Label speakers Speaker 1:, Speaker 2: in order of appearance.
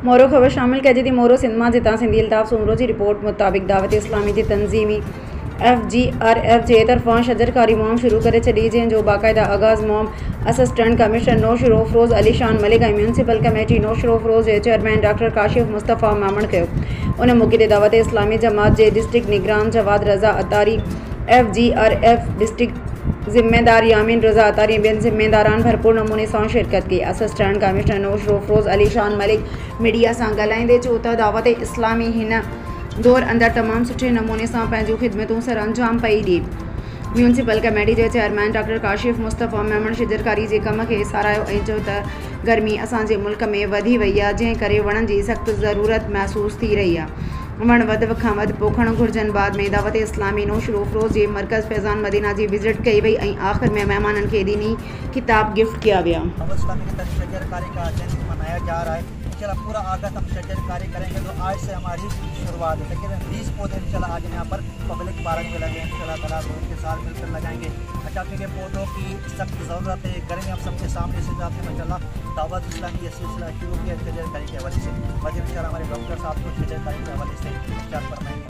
Speaker 1: मोरो खबर शामिल कजी थी मोरो सिंध मां जितां सिंधी अल्ताफ़ सूमरो की रिपोर्ट मुताबिक दावत इस्लामी की तंजीमी FGRF जे तरफ़ां शजरकारी मुहिम शुरू करे छॾी जंहिंजो बाक़ायदा आगाज़ मुहिम असिस्टेंट कमिश्नर नौशरो अफरोज़ अली शान मलिक ऐं म्यूनसिपल कमेटी नौशरो अफरोज़ जे चेयरमैन डॉक्टर काशिफ मुस्तफ़ा मामण कयो। उन मौक़े ते दावत इस्लामी जमात जे डिस्ट्रिक्ट निगरान जवाद रज़ा अतारी, FGRF डिस्ट्रिक्ट ज़िम्मेदार यामीन रज़ा अतारी ऐं ॿियनि ज़िम्मेदारान भरपूर नमूने सां शिरकत कई। असिस्टेंट कमिश्नर नौशरो अफरोज़ अली शान मलिक मीडिया सां ॻाल्हाईंदे चयो त दावत इस्लामी हिन दौर अंदर तमाम सुठे नमूने सां पंहिंजूं ख़िदमतूं सर अंजाम पई ॾिए। म्यूनसिपल कमेटी जे चेयरमैन डॉक्टर काशिफ मुस्तफ़ा मेमण शिजरकारी जे कम खे साराहियो ऐं चयो त गर्मी असांजे मुल्क में वधी वई आहे, जंहिं करे वणनि जी सख़्त ज़रूरत महसूस थी रही आहे। वण वध खां वधि पोखणु घुरिजनि। बाद में दावत इस्लामी नौशरो अफरोज़ जे मरकज़ फैज़ान मदीना जी विज़िट कई वई ऐं आख़िर में मेहमाननि खे दीनी किताब गिफ्ट किया विया।
Speaker 2: इंशाल्लाह पूरा अगस्त हम शजरकारी करेंगे, तो आज से हमारी शुरुआत है। तकरीबन 20 पौधे इंशाल्लाह आज यहाँ पर पब्लिक पार्क में लगे इंशाल्लाह ताला के साथ मिलकर लगाएंगे। अच्छा, क्योंकि पौधों की सख्त ज़रूरत है, गर्मी हम सबके सामने से जाते हैं। इंशाल्लाह दावत इस्लामी ये सिलसिला शुरू किया शजरकारी के हवाले से। वजह इंशाल्लाह हमारे डॉक्टर साहब को शजरकारी के हवाले से विचार फरमाएंगे।